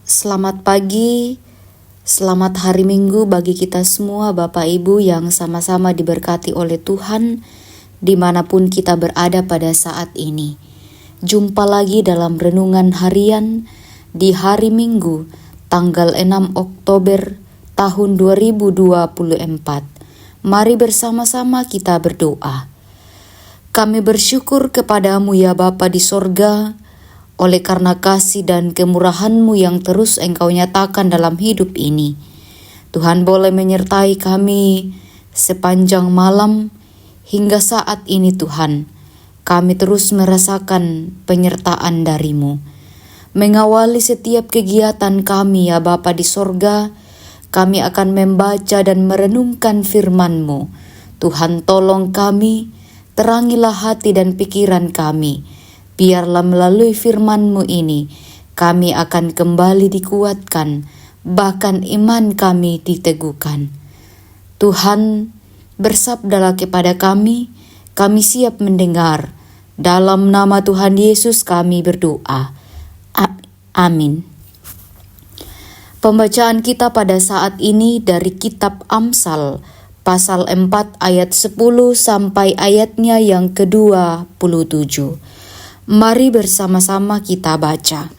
Selamat pagi, selamat hari Minggu bagi kita semua Bapak Ibu yang sama-sama diberkati oleh Tuhan dimanapun kita berada pada saat ini. Jumpa lagi dalam renungan harian di hari Minggu tanggal 6 Oktober tahun 2024. Mari bersama-sama kita berdoa. Kami bersyukur kepadamu ya Bapa di sorga, oleh karena kasih dan kemurahan-Mu yang terus Engkau nyatakan dalam hidup ini. Tuhan boleh menyertai kami sepanjang malam hingga saat ini Tuhan. Kami terus merasakan penyertaan dari-Mu. Mengawali setiap kegiatan kami ya Bapa di sorga, kami akan membaca dan merenungkan firman-Mu. Tuhan tolong kami, terangilah hati dan pikiran kami. Biarlah melalui firman-Mu ini, kami akan kembali dikuatkan, bahkan iman kami diteguhkan. Tuhan, bersabdalah kepada kami siap mendengar. Dalam nama Tuhan Yesus kami berdoa. Amin. Pembacaan kita pada saat ini dari kitab Amsal, pasal 4 ayat 10 sampai ayatnya yang ke-27. Mari bersama-sama kita baca.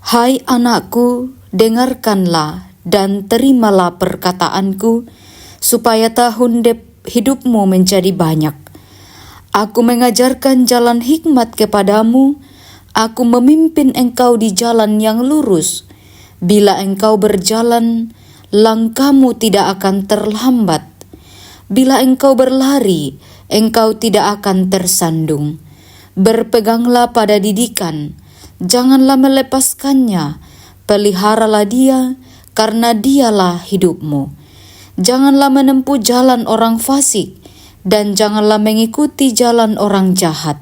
Hai anakku, dengarkanlah dan terimalah perkataanku, supaya tahun hidupmu menjadi banyak. Aku mengajarkan jalan hikmat kepadamu, aku memimpin engkau di jalan yang lurus. Bila engkau berjalan, langkahmu tidak akan terlambat. Bila engkau berlari, engkau tidak akan tersandung. Berpeganglah pada didikan, janganlah melepaskannya, peliharalah dia, karena dialah hidupmu. Janganlah menempuh jalan orang fasik, dan janganlah mengikuti jalan orang jahat.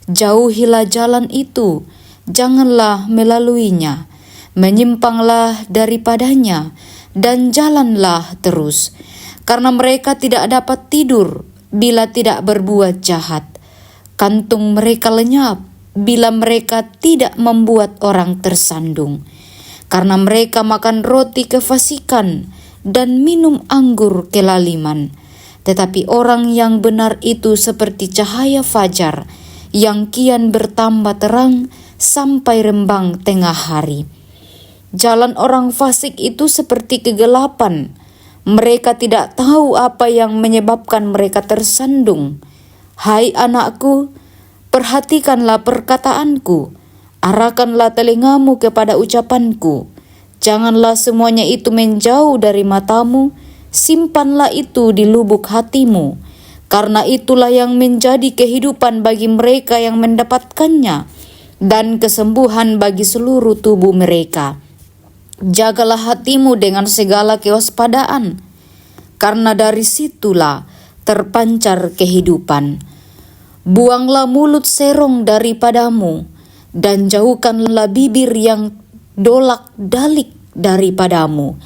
Jauhilah jalan itu, janganlah melaluinya. Menyimpanglah daripadanya, dan jalanlah terus, karena mereka tidak dapat tidur bila tidak berbuat jahat. Kantung mereka lenyap bila mereka tidak membuat orang tersandung. Karena mereka makan roti kefasikan dan minum anggur kelaliman. Tetapi orang yang benar itu seperti cahaya fajar yang kian bertambah terang sampai rembang tengah hari. Jalan orang fasik itu seperti kegelapan. Mereka tidak tahu apa yang menyebabkan mereka tersandung. Hai anakku, perhatikanlah perkataanku, arahkanlah telingamu kepada ucapanku. Janganlah semuanya itu menjauh dari matamu, simpanlah itu di lubuk hatimu, karena itulah yang menjadi kehidupan bagi mereka yang mendapatkannya, dan kesembuhan bagi seluruh tubuh mereka. Jagalah hatimu dengan segala kewaspadaan, karena dari situlah terpancar kehidupan. Buanglah mulut serong daripadamu, dan jauhkanlah bibir yang dolak-dalik daripadamu.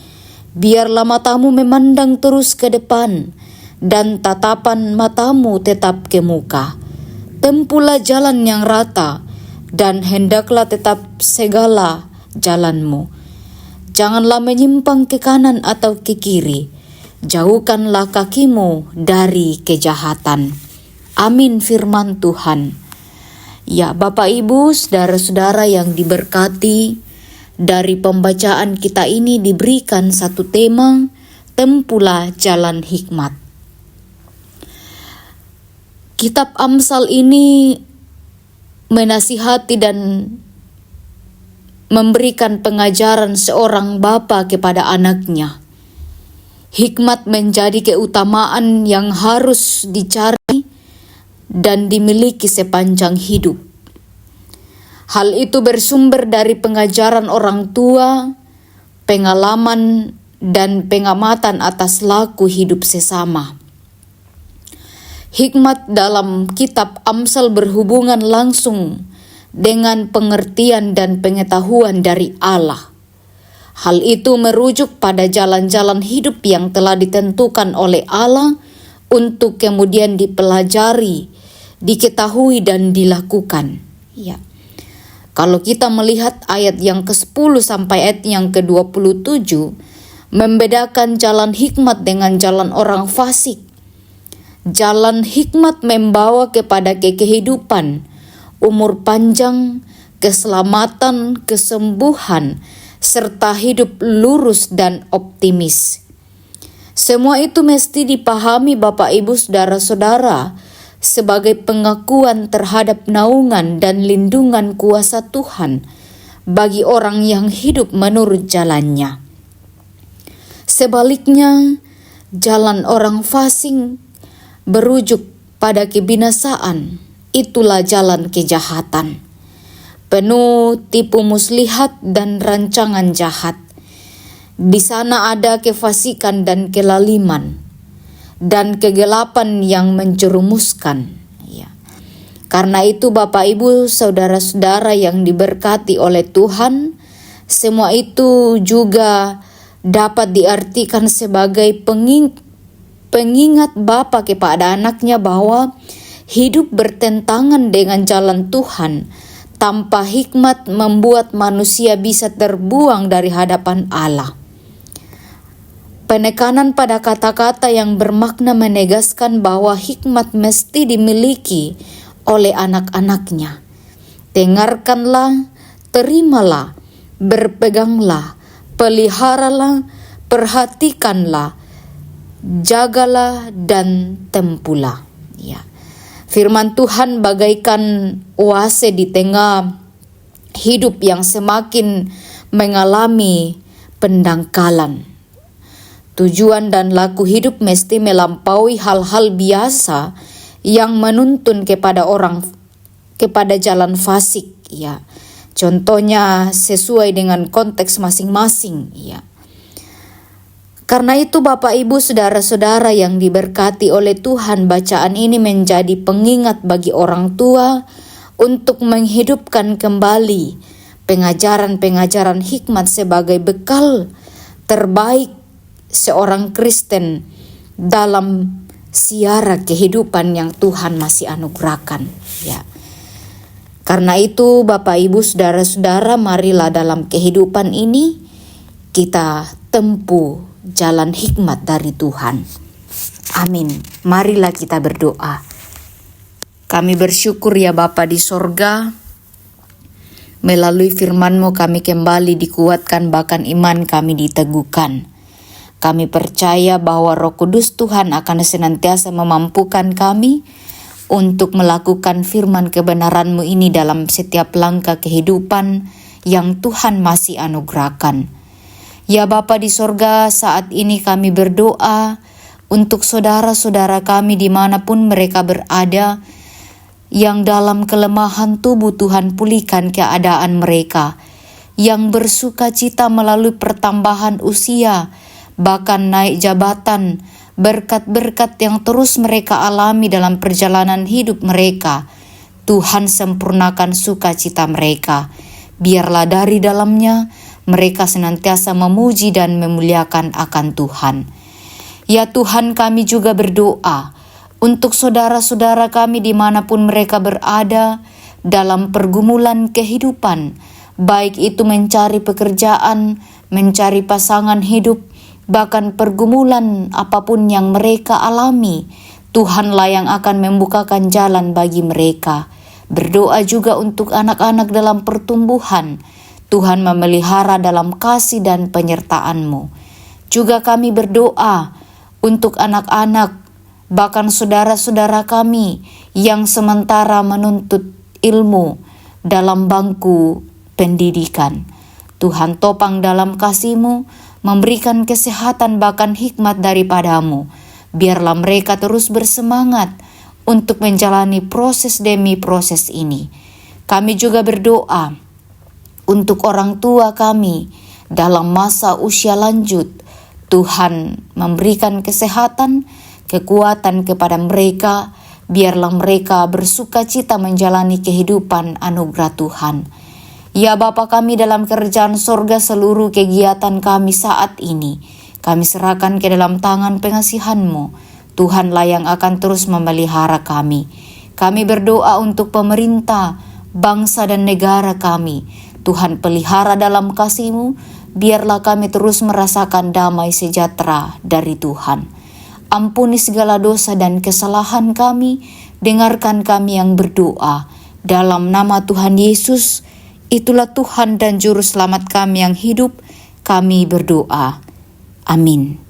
Biarlah matamu memandang terus ke depan, dan tatapan matamu tetap ke muka. Tempuhlah jalan yang rata, dan hendaklah tetap segala jalanmu. Janganlah menyimpang ke kanan atau ke kiri. Jauhkanlah kakimu dari kejahatan. Amin firman Tuhan. Ya Bapak Ibu, saudara-saudara yang diberkati, dari pembacaan kita ini diberikan satu tema, tempuhlah jalan hikmat. Kitab Amsal ini menasihati dan memberikan pengajaran seorang bapa kepada anaknya. Hikmat menjadi keutamaan yang harus dicari dan dimiliki sepanjang hidup. Hal itu bersumber dari pengajaran orang tua, pengalaman, dan pengamatan atas laku hidup sesama. Hikmat dalam kitab Amsal berhubungan langsung dengan pengertian dan pengetahuan dari Allah. Hal itu merujuk pada jalan-jalan hidup yang telah ditentukan oleh Allah untuk kemudian dipelajari, diketahui dan dilakukan. Ya. Kalau kita melihat ayat yang ke-10 sampai ayat yang ke-27, membedakan jalan hikmat dengan jalan orang fasik. Jalan hikmat membawa kepada kehidupan, umur panjang, keselamatan, kesembuhan, serta hidup lurus dan optimis. Semua itu mesti dipahami Bapak Ibu Saudara-saudara sebagai pengakuan terhadap naungan dan lindungan kuasa Tuhan bagi orang yang hidup menurut jalannya. Sebaliknya, jalan orang fasik berujuk pada kebinasaan, itulah jalan kejahatan, penuh tipu muslihat dan rancangan jahat. Di sana ada kefasikan dan kelaliman, dan kegelapan yang menjerumuskan. Ya. Karena itu Bapak Ibu Saudara-saudara yang diberkati oleh Tuhan, semua itu juga dapat diartikan sebagai pengingat Bapa kepada anaknya bahwa hidup bertentangan dengan jalan Tuhan tanpa hikmat membuat manusia bisa terbuang dari hadapan Allah. Penekanan pada kata-kata yang bermakna menegaskan bahwa hikmat mesti dimiliki oleh anak-anaknya. Dengarkanlah, terimalah, berpeganglah, peliharalah, perhatikanlah, jagalah dan tempulah. Ya. Firman Tuhan bagaikan oase di tengah hidup yang semakin mengalami pendangkalan. Tujuan dan laku hidup mesti melampaui hal-hal biasa yang menuntun kepada jalan fasik, ya. Contohnya sesuai dengan konteks masing-masing, ya. Karena itu Bapak Ibu Saudara-saudara yang diberkati oleh Tuhan, bacaan ini menjadi pengingat bagi orang tua untuk menghidupkan kembali pengajaran-pengajaran hikmat sebagai bekal terbaik seorang Kristen dalam siara kehidupan yang Tuhan masih anugerahkan, ya. Karena itu Bapak Ibu Saudara-saudara, marilah dalam kehidupan ini kita tempuh jalan hikmat dari Tuhan. Amin. Marilah kita berdoa. Kami bersyukur ya Bapa di sorga, melalui firman-Mu kami kembali dikuatkan, bahkan iman kami diteguhkan. Kami percaya bahwa Roh Kudus Tuhan akan senantiasa memampukan kami untuk melakukan firman kebenaran-Mu ini dalam setiap langkah kehidupan yang Tuhan masih anugerahkan. Ya Bapa di sorga, saat ini kami berdoa untuk saudara-saudara kami dimanapun mereka berada, yang dalam kelemahan tubuh Tuhan pulihkan keadaan mereka, yang bersuka cita melalui pertambahan usia, bahkan naik jabatan, berkat-berkat yang terus mereka alami dalam perjalanan hidup mereka. Tuhan sempurnakan sukacita mereka. Biarlah dari dalamnya mereka senantiasa memuji dan memuliakan akan Tuhan. Ya Tuhan, kami juga berdoa untuk saudara-saudara kami dimanapun mereka berada dalam pergumulan kehidupan, baik itu mencari pekerjaan, mencari pasangan hidup, bahkan pergumulan apapun yang mereka alami, Tuhanlah yang akan membukakan jalan bagi mereka. Berdoa juga untuk anak-anak dalam pertumbuhan, Tuhan memelihara dalam kasih dan penyertaan-Mu. Juga kami berdoa untuk anak-anak, bahkan saudara-saudara kami yang sementara menuntut ilmu dalam bangku pendidikan. Tuhan topang dalam kasih-Mu, memberikan kesehatan bahkan hikmat daripada-Mu. Biarlah mereka terus bersemangat untuk menjalani proses demi proses ini. Kami juga berdoa untuk orang tua kami dalam masa usia lanjut. Tuhan memberikan kesehatan, kekuatan kepada mereka. Biarlah mereka bersuka cita menjalani kehidupan anugerah Tuhan. Ya Bapa kami dalam kerajaan sorga, seluruh kegiatan kami saat ini kami serahkan ke dalam tangan pengasihan-Mu. Tuhanlah yang akan terus memelihara kami. Kami berdoa untuk pemerintah, bangsa dan negara kami. Tuhan pelihara dalam kasih-Mu, biarlah kami terus merasakan damai sejahtera dari Tuhan. Ampuni segala dosa dan kesalahan kami, dengarkan kami yang berdoa. Dalam nama Tuhan Yesus, itulah Tuhan dan Juru Selamat kami yang hidup, kami berdoa. Amin.